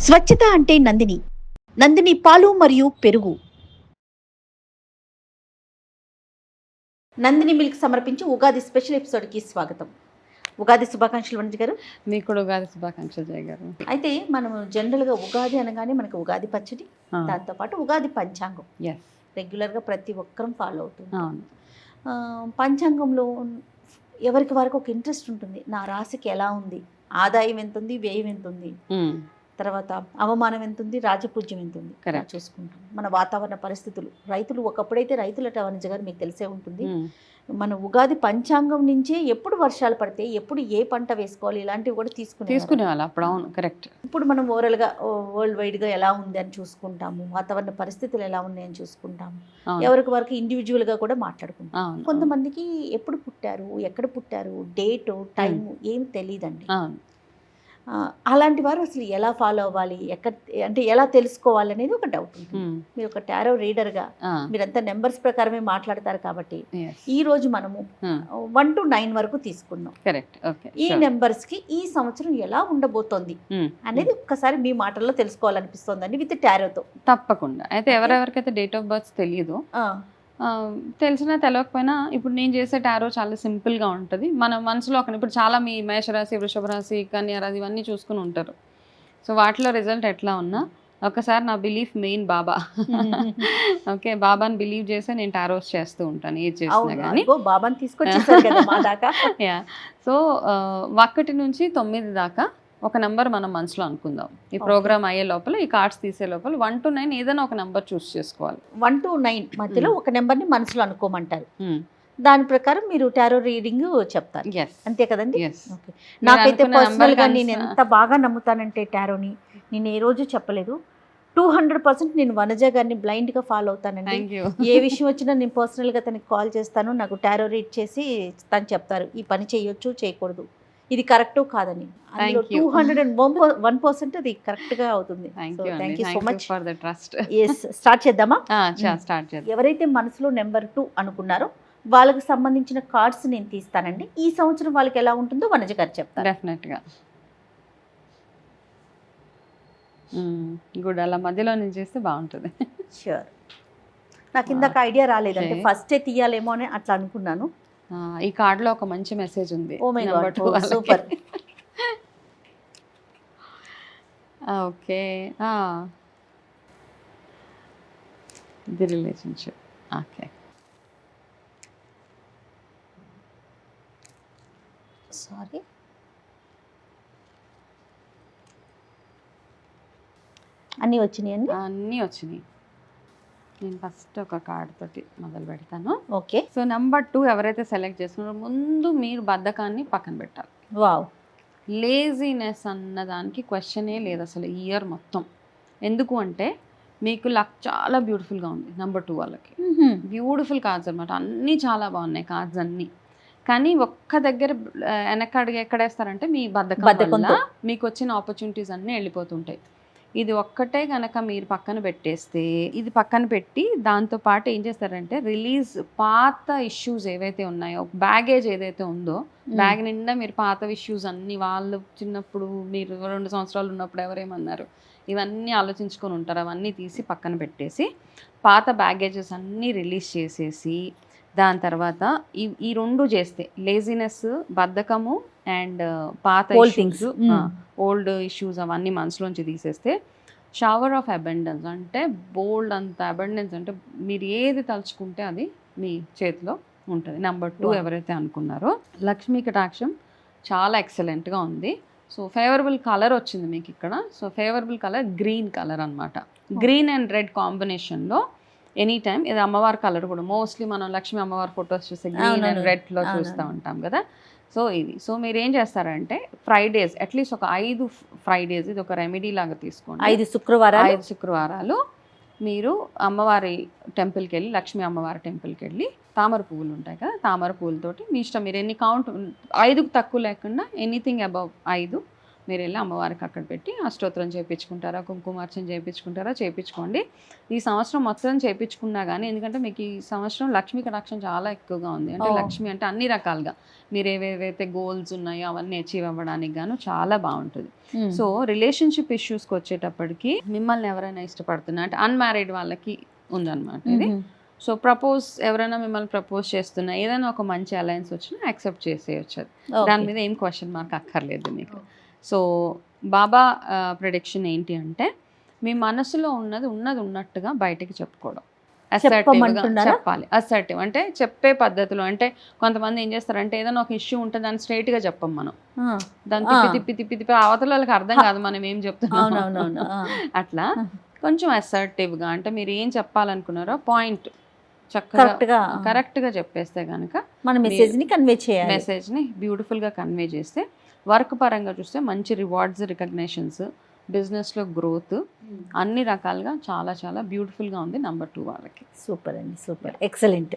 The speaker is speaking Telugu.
స్వచ్ఛత అంటే నందిని. నందిని పాలు మరియు పెరుగు. నందిని మిల్క్ సమర్పించి ఉగాది స్పెషల్ ఎపిసోడ్కి స్వాగతం. ఉగాది శుభాకాంక్షలు వనిత గారు. మీకు కూడా ఉగాది శుభాకాంక్షలు జయ గారు. అయితే మనం జనరల్గా ఉగాది అనగానే మనకు ఉగాది పచ్చడి, దాంతోపాటు ఉగాది పంచాంగం రెగ్యులర్గా ప్రతి ఒక్కరం ఫాలో అవుతుంది. పంచాంగంలో ఎవరికి వారికి ఒక ఇంట్రెస్ట్ ఉంటుంది. నా రాశికి ఎలా ఉంది, ఆదాయం ఎంత ఉంది, వ్యయం ఎంత ఉంది, తర్వాత అవమానం ఎంత ఉంది, రాజపూజ్యం ఎంత ఉంది చూసుకుంటాం. మన వాతావరణ పరిస్థితులు, రైతులు ఒకప్పుడైతే రైతులట వనిజ గారు మీకు తెలిసే ఉంటుంది. మన ఉగాది పంచాంగం నుంచే ఎప్పుడు వర్షాలు పడితే ఎప్పుడు ఏ పంట వేసుకోవాలి ఇలాంటివి కూడా తీసుకునేవాళ్ళు అప్పుడు. అవును, కరెక్ట్. ఇప్పుడు మనం ఓవరాల్గా వరల్డ్ వైడ్గా ఎలా ఉంది అని చూసుకుంటాము, వాతావరణ పరిస్థితులు ఎలా ఉన్నాయని చూసుకుంటాము, ఎవరికి వరకు ఇండివిజువల్గా కూడా మాట్లాడుకుంటాం. కొంతమందికి ఎప్పుడు పుట్టారు, ఎక్కడ పుట్టారు, డేటు టైము ఏం తెలియదండి. అలాంటి వారు అసలు ఎలా ఫాలో అవ్వాలి, అంటే ఎలా తెలుసుకోవాలి అనేది ఒక డౌట్ ఉంటుంది. మీరు ఒక టారో రీడర్గా మీరంతా నెంబర్స్ ప్రకారమే మాట్లాడతారు కాబట్టి ఈ రోజు మనము 1 to 9 వరకు తీసుకున్నాం. ఈ నెంబర్స్ కి ఈ సంవత్సరం ఎలా ఉండబోతోంది అనేది ఒక్కసారి మీ మాటల్లో తెలుసుకోవాలనిపిస్తోందండి విత్ టారోతో. తప్పకుండా. అయితే ఎవరెవరికైతే డేట్ ఆఫ్ బర్త్ తెలియదు, తెలిసినా తెలియకపోయినా ఇప్పుడు నేను చేసే టారో చాలా సింపుల్గా ఉంటుంది. మన మనసులో ఇప్పుడు చాలా మీ మేషరాశి, వృషభ రాశి, కన్యా రాశి ఇవన్నీ చూసుకుని ఉంటారు. సో వాటిలో రిజల్ట్ ఎట్లా ఉన్నా ఒకసారి నా బిలీఫ్ మెయిన్ బాబా. ఓకే, బాబాని బిలీవ్ చేస్తే నేను టారోస్ చేస్తూ ఉంటాను ఏది చేసినా కానీ. బాబాని తీసుకొచ్చేసారు. సో 1 నుంచి 9 దాకా ఒక నెంబర్ మనం మనసులో అనుకుందాం. ఈ ప్రోగ్రామ్ అయ్యే లోపల, ఈ కార్డ్స్ తీసే లోపల 1 to 9 ఏదైనా ఒక నెంబర్ చూస్ చేసుకోవాలి. 1 to 9 మధ్యలో ఒక నెంబర్ని మనసులో అనుకోమంటారు. దాని ప్రకారం మీరు టారో రీడింగ్ చెప్తారు, అంతే కదండి? నాకైతే పర్సనల్గా నేను ఎంత బాగా నమ్ముతానంటే టారోని, నేను ఏ రోజు చెప్పలేదు. 200% నేను వనజ గారిని బ్లైండ్గా ఫాలో అవుతానండి. ఏ విషయం వచ్చినా నేను పర్సనల్గా తనకి కాల్ చేస్తాను, నాకు టారో రీడ్ చేసి తను చెప్తారు ఈ పని చేయొచ్చు చేయకూడదు, ఇది కరెక్ట్ కాదని. 201% అది కరెక్ట్ గా అవుతుంది. Thank you so much for the trust. Start చేద్దామా? స్టార్ట్ చేద్దాం. ఎవరైతే మనసులో నెంబర్ 2 అనుకున్నారో వాళ్ళకి సంబంధించిన కార్డ్స్ నేను తీస్తానండి. ఈ సంవత్సరం వాళ్ళకి ఎలా ఉంటుందో వనజ గారు చెప్తారు. డెఫినెట్ గా గుడ్. అలా మధ్యలో నేను చేస్తే బాగుంటుంది. షూర్. నాకు ఇందాక ఐడియా రాలేదంటే ఫస్టే తీయాలేమో అని అట్లా అనుకున్నాను. ఈ కార్డులో ఒక మంచి మెసేజ్ ఉంది. Oh my God, super. Okay, the relationship. Okay, sorry, అన్నీ వచ్చినాయండి? అన్నీ వచ్చినాయి. నేను ఫస్ట్ ఒక కార్డ్ తోటి మొదలు పెడతాను. ఓకే. సో నెంబర్ 2 ఎవరైతే సెలెక్ట్ చేసుకున్నారో ముందు మీరు బద్ధకాన్ని పక్కన పెట్టాలి. వావ్. లేజీనెస్ అన్నదానికి క్వశ్చనే లేదు అసలు ఈ ఇయర్ మొత్తం. ఎందుకు అంటే మీకు లక్ చాలా బ్యూటిఫుల్గా ఉంది నెంబర్ 2 వాళ్ళకి. బ్యూటిఫుల్ కార్డ్స్ అనమాట, అన్నీ చాలా బాగున్నాయి కార్డ్స్ అన్నీ. కానీ ఒక్క దగ్గర వెనకడుగు ఎక్కడేస్తారంటే మీ బద్ధకం మీకు వచ్చిన ఆపర్చునిటీస్ అన్నీ వెళ్ళిపోతుంటాయి. ఇది ఒక్కటే కనుక మీరు పక్కన పెట్టేస్తే, ఇది పక్కన పెట్టి దాంతోపాటు ఏం చేస్తారంటే రిలీజ్ పాత ఇష్యూస్ ఏవైతే ఉన్నాయో, బ్యాగేజ్ ఏదైతే ఉందో, బ్యాగ్ నిండా మీరు పాత ఇష్యూస్ అన్నీ, వాళ్ళు చిన్నప్పుడు మీరు 2 సంవత్సరాలు ఉన్నప్పుడు ఎవరేమన్నారు ఇవన్నీ ఆలోచించుకొని ఉంటారు. అవన్నీ తీసి పక్కన పెట్టేసి పాత బ్యాగేజెస్ అన్నీ రిలీజ్ చేసేసి దాని తర్వాత ఈ 2 చేస్తే, లేజినెస్, బద్ధకము అండ్ పాత ఇష్యూస్, ఓల్డ్ ఇష్యూస్ అవన్నీ మనసులోంచి తీసేస్తే షవర్ ఆఫ్ అబండెన్స్, అంటే బోల్డ్ అంత అబండెన్స్, అంటే మీరు ఏది తలుచుకుంటే అది మీ చేతిలో ఉంటుంది. నెంబర్ 2 ఎవరైతే అనుకున్నారో లక్ష్మీ కటాక్షం చాలా ఎక్సలెంట్గా ఉంది. సో ఫేవరబుల్ కలర్ వచ్చింది మీకు ఇక్కడ. So favourable colour green colour అనమాట. గ్రీన్ అండ్ రెడ్ కాంబినేషన్లో ఎనీ టైం, ఇది అమ్మవారి కలర్ కూడా. మోస్ట్లీ మనం లక్ష్మీ అమ్మవారి ఫొటోస్ చూస్తే గ్రీన్ అండ్ రెడ్లో చూస్తూ ఉంటాం కదా. సో ఇది, సో మీరు ఏం చేస్తారంటే ఫ్రైడేస్, అట్లీస్ట్ ఒక 5 ఫ్రైడేస్, ఇది ఒక రెమెడీ లాగా తీసుకోండి. 5 శుక్రవారాలు మీరు అమ్మవారి టెంపుల్కి వెళ్ళి, లక్ష్మీ అమ్మవారి టెంపుల్కి వెళ్ళి, తామర పువ్వులు ఉంటాయి కదా, తామర పువ్వులతోటి మీ ఇష్టం, మీరు ఎన్ని కౌంట్ 5కు తక్కువ లేకుండా ఎనీథింగ్ అబవ్ 5 మీరు వెళ్ళి అమ్మవారికి అక్కడ పెట్టి అష్టోత్తరం చేయించుకుంటారా, కుంకుమార్చన చేయించుకుంటారా, చేయించుకోండి. ఈ సంవత్సరం మొత్తం చేయించుకున్నా కానీ, ఎందుకంటే మీకు ఈ సంవత్సరం లక్ష్మీ కటాక్షం చాలా ఎక్కువగా ఉంది. అంటే లక్ష్మి అంటే అన్ని రకాలుగా మీరు ఏవేవైతే గోల్స్ ఉన్నాయో అవన్నీ అచీవ్ అవ్వడానికి గాను చాలా బాగుంటుంది. సో రిలేషన్షిప్ ఇష్యూస్కి వచ్చేటప్పటికి మిమ్మల్ని ఎవరైనా ఇష్టపడుతున్నా అంటే అన్మ్యారీడ్ వాళ్ళకి ఉందన్నమాట ఇది. సో ఎవరైనా మిమ్మల్ని ప్రపోజ్ చేస్తున్నా, ఏదైనా ఒక మంచి అలయన్స్ వచ్చినా యాక్సెప్ట్ చేసేయచ్చు. దాని మీద ఏం క్వశ్చన్ మార్క్ అక్కర్లేదు మీకు. సో బాబా ప్రిడిక్షన్ ఏంటి అంటే, మీ మనసులో ఉన్నది ఉన్నట్టుగా బయటకి చెప్పుకోవడం, అసర్టివ్గా చెప్పాలి. అసర్టివ్ అంటే చెప్పే పద్ధతిలో. అంటే కొంతమంది ఏం చేస్తారంటే ఏదైనా ఒక ఇష్యూ ఉంటే దాన్ని స్ట్రైట్ గా చెప్పం మనం, దాన్ని తిప్పి అవతల వాళ్ళకి అర్థం కాదు మనం ఏం చెప్తున్నాం. అట్లా కొంచెం అసర్టివ్గా, అంటే మీరు ఏం చెప్పాలనుకున్నారో పాయింట్ చక్కగా కరెక్ట్గా చెప్పేస్తే కనుక మన మెసేజ్ని బ్యూటిఫుల్గా కన్వే చేస్తే, వర్క్ పరంగా చూస్తే మంచి రివార్డ్స్, రికగ్నిషన్స్, బిజినెస్లో గ్రోత్, అన్ని రకాలుగా చాలా చాలా బ్యూటిఫుల్గా ఉంది నెంబర్ 2 వాళ్ళకి. సూపర్ అండి, సూపర్, ఎక్సలెంట్.